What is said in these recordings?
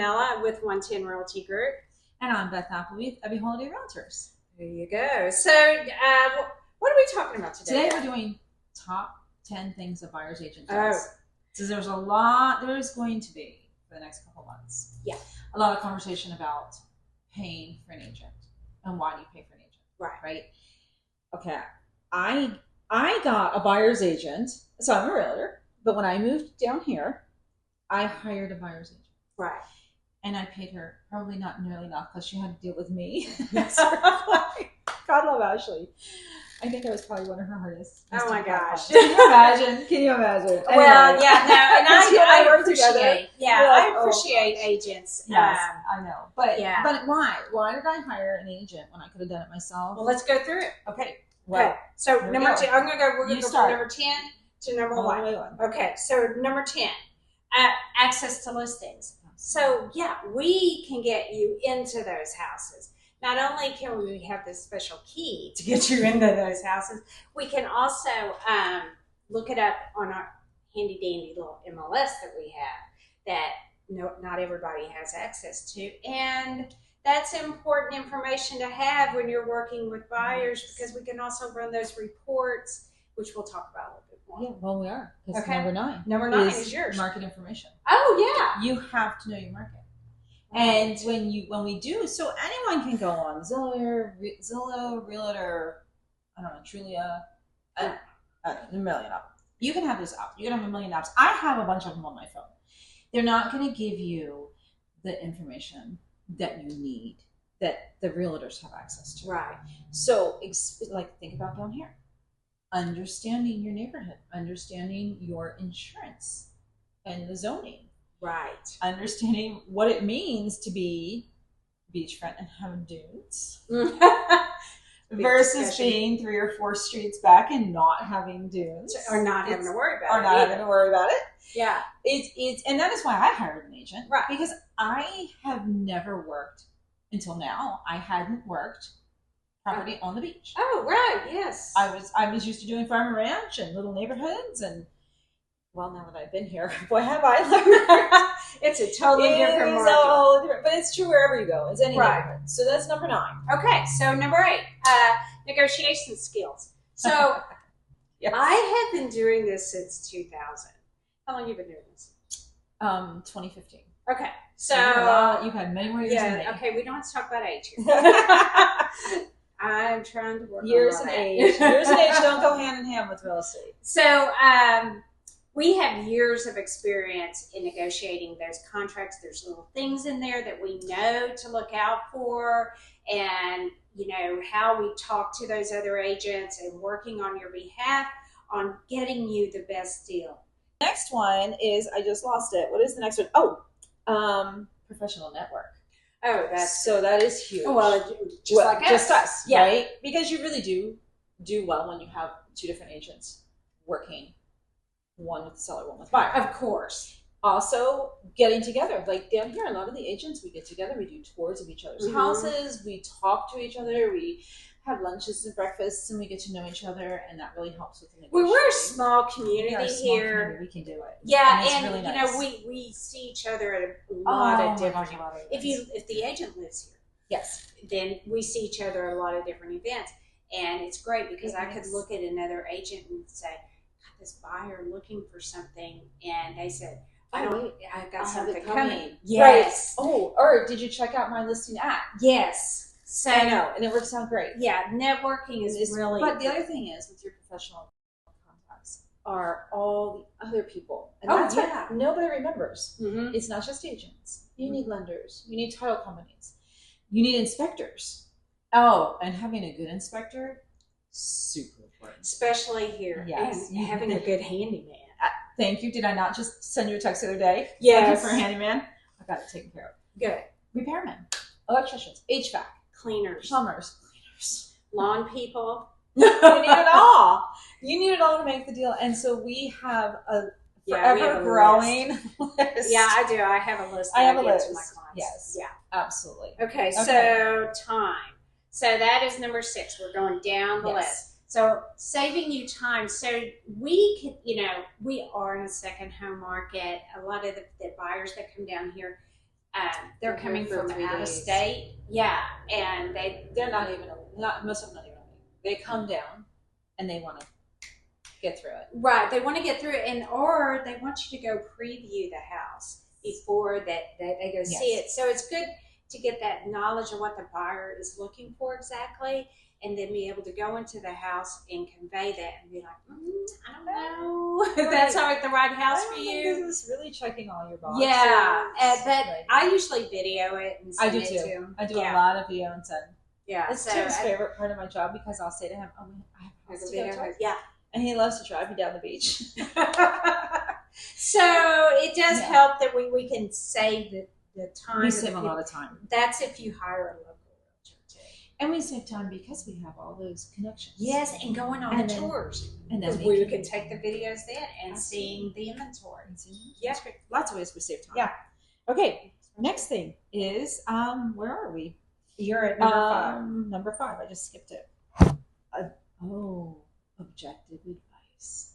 Terminella with 110 Realty Group. And I'm Beth Appleby with Appleby Holiday Realtors. There you go. So, what are we talking about today? Today we're doing top 10 things a buyer's agent does. So there's a lot, there's going to be for the next couple months. Yeah. A lot of conversation about paying for an agent and why do you pay for an agent. Right. Okay. I got a buyer's agent. So I'm a realtor, but when I moved down here, I hired a buyer's agent. Right. And I paid her probably not nearly enough because she had to deal with me. God love Ashley. I think I was probably one of her hardest. Oh my gosh. Can you imagine? Can you imagine? Well, yeah, no, and I work together. I appreciate agents. Yes, I know. But yeah. But why? Why did I hire an agent when I could have done it myself? Well, let's go through it. Okay. Well, okay. So number 10, we're gonna go from number 10 to number 1. Okay, so number 10, access to listings. So yeah, we can get you into those houses. Not only can we have this special key to get you into those houses, we can also look it up on our handy dandy little MLS that we have that not everybody has access to. And that's important information to have when you're working with buyers, because we can also run those reports, which we'll talk about a little bit more. Yeah, well, we are. Okay. Number 9. Number 9 is yours. Market information. Oh, yeah. You have to know your market. And when we do, so anyone can go on Zillow, Realtor, I don't know, Trulia, a million of them. You can have this app. You can have a million apps. I have a bunch of them on my phone. They're not going to give you the information that you need, that the realtors have access to. Right. So, like, think about down here. Understanding your neighborhood, understanding your insurance and the zoning. Right. Understanding what it means to be beachfront and have dunes versus being 3 or 4 streets back and not having dunes. Or not having to worry about it. Or not having to worry about it. Yeah. And that is why I hired an agent. Right. Because I have never worked, until now, I hadn't worked property on the beach. Oh, right. Yes. I was used to doing farm and ranch and little neighborhoods, and well, now that I've been here, boy, have I learned. It's a totally different market. But it's true wherever you go. It's any neighborhood. So that's number 9. Okay, so number 8, negotiation skills. So yes. I have been doing this since 2000. How long have you been doing this? 2015. Okay, so you've had many more years than me. Okay, we don't have to talk about age here. I'm trying to work years on and age. Years and age don't go hand in hand with real estate. So we have years of experience in negotiating those contracts. There's little things in there that we know to look out for, and how we talk to those other agents and working on your behalf on getting you the best deal. Next one is, I just lost it. What is the next one? Oh, professional network. Oh, that is huge. Oh, well, just us, yeah. Right? Because you really do well when you have 2 different agents working, one with the seller, one with the buyer. Of course. Also, getting together. Like down here, a lot of the agents, we get together, we do tours of each other's houses, we talk to each other, we have lunches and breakfasts, and we get to know each other, and that really helps with the negotiation. We're a small community here. We can do it. Yeah, and really nice. we see each other at a lot of different. Events. If the agent lives here, yes, then we see each other at a lot of different events, and it's great because I could look at another agent and say, this buyer looking for something, and they said, I've got something coming. Yes. Right. Oh, or did you check out my listing app? Yes. So I know, and it works out great. Yeah, networking is really. But the other thing is, with your professional contacts are all the other people, and that's what nobody remembers. Mm-hmm. It's not just agents. You need lenders. You need title companies. You need inspectors. Oh, and having a good inspector, super important, especially here. Yes, and having a good handyman. Thank you. Did I not just send you a text the other day? Yes. Thank you for a handyman. I got it taken care of. Good. Repairmen, electricians, HVAC. Cleaners, plumbers, lawn people. You need it all. You need it all to make the deal. And so we have a forever growing list. Yeah, I do. I have a list. I have a list to my clients. Yes. Yeah. Absolutely. Okay. So time. So that is number 6. We're going down the list. So saving you time. So we can, we are in a second home market. A lot of the buyers that come down here, they're coming from out of state. Yeah, and they're not even most of them not even. They come down and they want to get through it. Right, they want to get through it, or they want you to go preview the house before they go see it. So it's good to get that knowledge of what the buyer is looking for exactly, and then be able to go into the house and convey that and be like, I don't know if that's the right house for you. This is really checking all your boxes. Yeah, but I usually video it and send it to him. I do a lot of video and send. Yeah, it's Tim's favorite part of my job because I'll say to him, "Oh, I have a house to go to." Yeah, and he loves to drive me down the beach. So it does help that we can save the time. We save a lot of time. That's if you hire a local realtor too. And we save time because we have all those connections. Yes, and going on the tours. And then we can take the videos then and seeing the inventory. Yeah, lots of ways we save time. Yeah. Okay. Next thing is where are we? You're at number 5. Number 5. I just skipped it. Objective advice.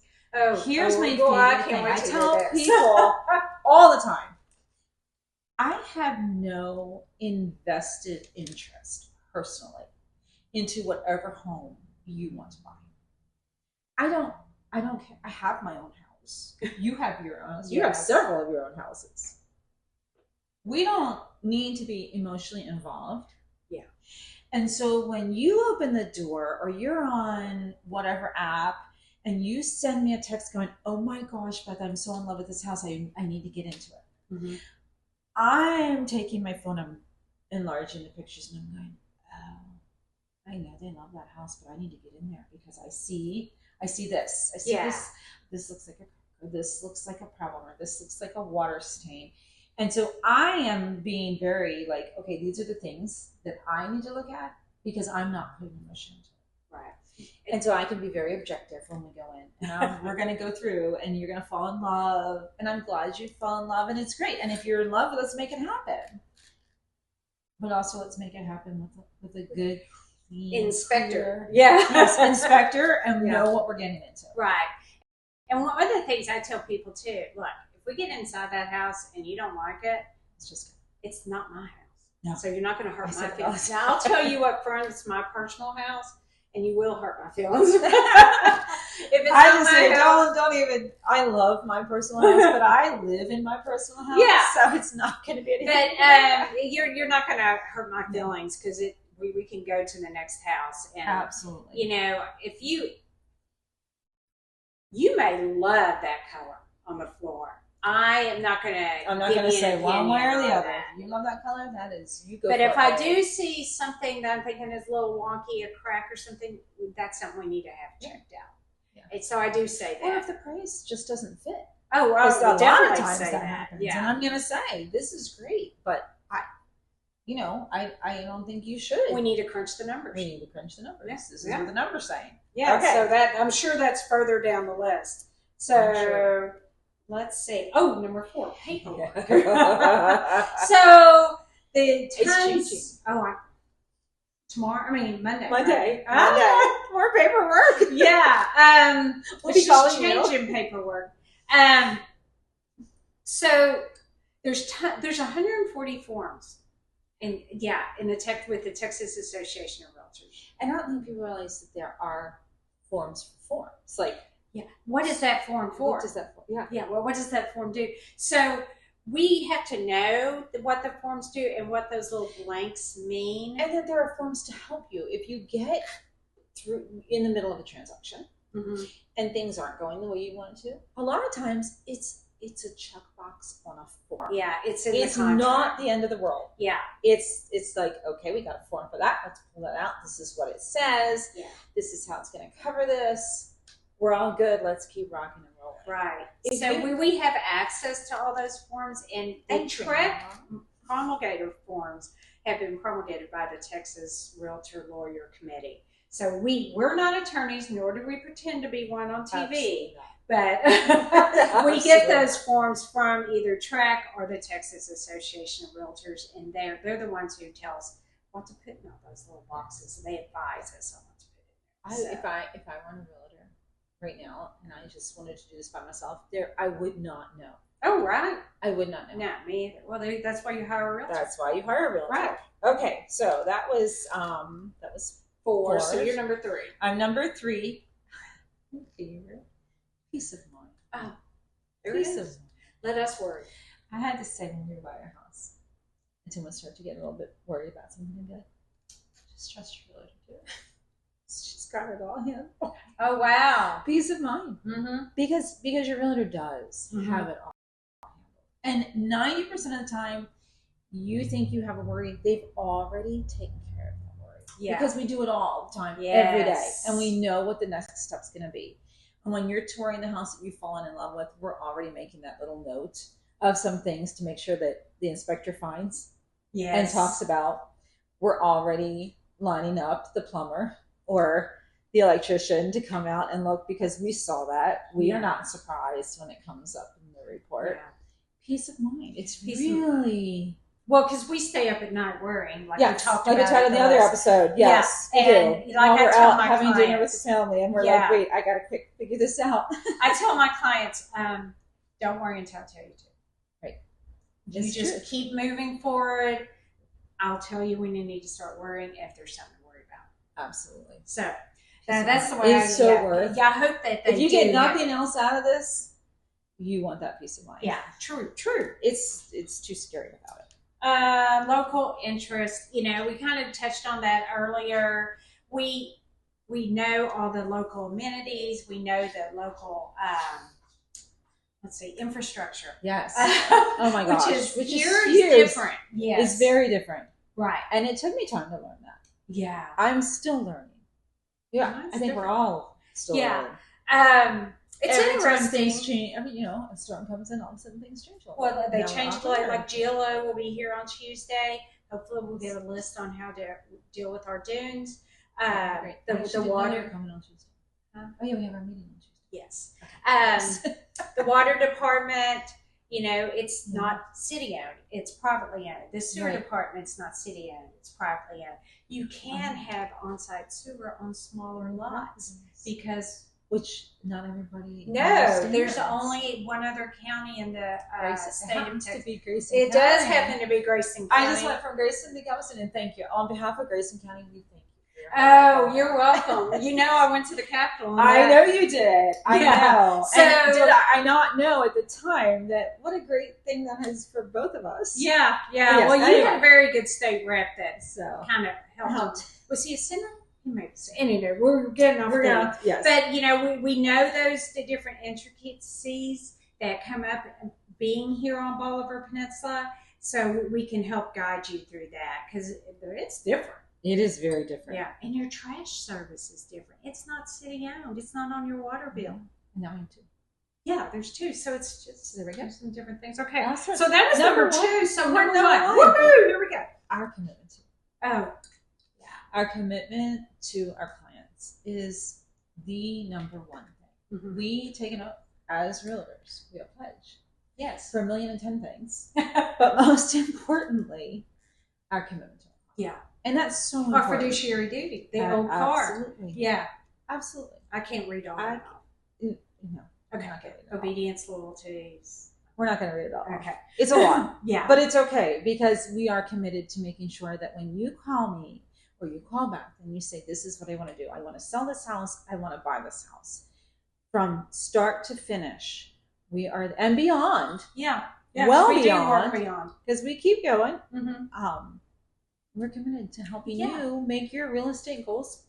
Here's my favorite thing. I tell people all the time. I have no invested interest personally into whatever home you want to buy. I don't care. I have my own house. You have your own. You have several of your own houses. We don't need to be emotionally involved. Yeah. And so when you open the door or you're on whatever app and you send me a text going, oh my gosh, Beth, I'm so in love with this house. I need to get into it. Mm-hmm. I'm taking my phone, I'm enlarging the pictures, and I'm going, oh, I know they love that house, but I need to get in there because I see this. I see this. This looks like a problem, or this looks like a water stain. And so I am being very like, okay, these are the things that I need to look at because I'm not putting emotion into it. Right. And so I can be very objective when we go in. And we're going to go through and you're going to fall in love. And I'm glad you fell in love and it's great. And if you're in love, let's make it happen. But also let's make it happen with a good inspector. Yes, inspector and know what we're getting into. Right. And one of the things I tell people too, look, if we get inside that house and you don't like it, it's not my house. No. So you're not going to hurt my feelings. Now I'll tell you up front, it's my personal house, and you will hurt my feelings. If it's I just say don't even. I love my personal house, but I live in my personal house. Yeah. So it's not going to be anything. But you're not going to hurt my feelings because we can go to the next house and absolutely. You know, if you may love that color on the floor. I'm not going to say one way or the other. You love that color, that is, you go. But if I do see something that I'm thinking is a little wonky, a crack or something, that's something we need to have checked out. Yeah. And so I do say that. Or if the price just doesn't fit. Oh, well, a lot of times that happens. Yeah. And I'm going to say, this is great, but I don't think you should. We need to crunch the numbers. Yes. This is what the numbers saying. Yeah. Okay. So I'm sure that's further down the list. So let's see. Oh, number 4, paperwork. So the times. Monday. Monday. More paperwork. Yeah. We'll be calling changing paperwork. So there's 140 forms. And with the Texas Association of Realtors. And I don't think people realize that there are forms for forms. Like, what is that form for? What is that for? Well, what does that form do? So we have to know what the forms do and what those little blanks mean. And then there are forms to help you if you get through in the middle of a transaction and things aren't going the way you want it to. A lot of times it's a checkbox on a form. Yeah, it's in the contract. It's not the end of the world. Yeah. It's like, okay, we got a form for that. Let's pull that out. This is what it says. Yeah. This is how it's going to cover this. We're all good. Let's keep rocking and rolling. Right. So we have access to all those forms, and TREC promulgator forms have been promulgated by the Texas Realtor Lawyer Committee. So we're not attorneys, nor do we pretend to be one on TV. But we get those forms from either TREC or the Texas Association of Realtors, and they're the ones who tell us what to put in all those little boxes. They advise us on what to put in there. If I were a realtor right now and I just wanted to do this by myself, I would not know. Oh, right. I would not know. No, me either. Well, that's why you hire a realtor. That's why you hire a realtor. Right. Okay, so that was 4. So you're number 3. I'm number 3. Favorite. Peace of mind. Oh, there Peace it of is. mind. Let us worry. I had to say when we buy a house, until we start to get a little bit worried about something, and be like, just trust your realtor too. She's got it all in. Oh, wow. Peace of mind. Mm-hmm. Because your realtor does have it all. And 90% of the time, you think you have a worry, they've already taken care of that worry. Yeah. Because we do it all the time, Yes. every day. And we know what the next step's going to be. And when you're touring the house that you've fallen in love with, we're already making that little note of some things to make sure that the inspector finds and talks about. We're already lining up the plumber or the electrician to come out and look, because we saw that. We are not surprised when it comes up in the report. Yeah. Peace of mind. It's really... Well, because we stay up at night worrying, like we talked like about. we talked in the other episode. Yes, we and do. like While we're tell out my having clients, dinner with the family, and we're like, wait, I got to quick figure this out. I tell my clients, don't worry until I tell you to. Right. You just keep moving forward. I'll tell you when you need to start worrying if there's something to worry about. Absolutely. So that's the way it's so worth. Yeah, I hope that if you get nothing else out of this, you want that peace of mind. Yeah, true. It's too scary without it. Local interest. You know, we kind of touched on that earlier. We know all the local amenities. We know the local infrastructure. Yes. Oh my gosh. Which is different. Yes. It's very different. Right. And it took me time to learn that. Yeah. I'm still learning. Yeah. I think we're all still learning. It's every interesting. Time things change. I mean, a storm comes in, all of a sudden things change. Well, they changed like GLO will be here on Tuesday. Hopefully, we'll get a list on how to deal with our dunes. The water coming on Tuesday. Oh yeah, we have our meeting on Tuesday. Yes. Okay. The water department. You know, it's not city owned; it's privately owned. The sewer department's not city owned; it's privately owned. You can have on-site sewer on smaller lots because. Which not everybody. No, there's only one other county in the state of Texas. It does happen to be Grayson County. I just went from Grayson to Galveston, and thank you on behalf of Grayson County. We thank you. Oh, you're welcome. You know, I went to the Capitol. I know you did. I know. So and did I not know at the time that what a great thing that is for both of us? Yeah. Yes, well, you had a very good state rep that kind of helped. Was he a senator? Anyway, we're getting off there. Yes. But you know, we know the different intricacies that come up being here on Bolivar Peninsula, so we can help guide you through that because it's different. It is very different. Yeah, and your trash service is different. It's not city owned. It's not on your water bill. No, I too. Yeah, there's 2. So it's just there we go. Some different things. Okay, awesome. So that was number 2. So number 1. Woohoo! Here we go. Our commitment to. Oh. Our commitment to our clients is the number one thing. Mm-hmm. We take it up as realtors. We have pledge. Yes. For 1,010,000 things. But most importantly, our commitment to our clients. Yeah. And that's so important. Our fiduciary duty. The old card. Absolutely. Yeah. Absolutely. I can't read all that. No. Okay. Obedience, loyalty. We're not going to read it all. Okay. It's a lot. Yeah. But it's okay because we are committed to making sure that when you call me, or you call back and you say, this is what I want to do. I want to sell this house. I want to buy this house. From start to finish, we are, and beyond. Yeah. Well we beyond. Do work beyond. Because we keep going. Mm-hmm. We're committed to helping you make your real estate goals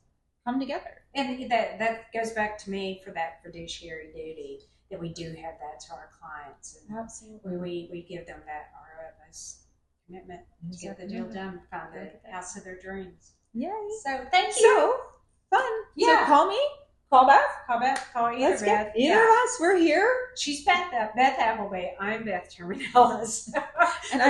come together. And that goes back to me for that fiduciary duty, that we do have that to our clients. And absolutely. We give them that our utmost commitment to get the deal done, find the house of their dreams. Yay. So thank you. So fun. Yeah. So call me. Call Beth. Call either Beth. Either of us. We're here. She's Beth Appleby. I'm Beth Terminella. And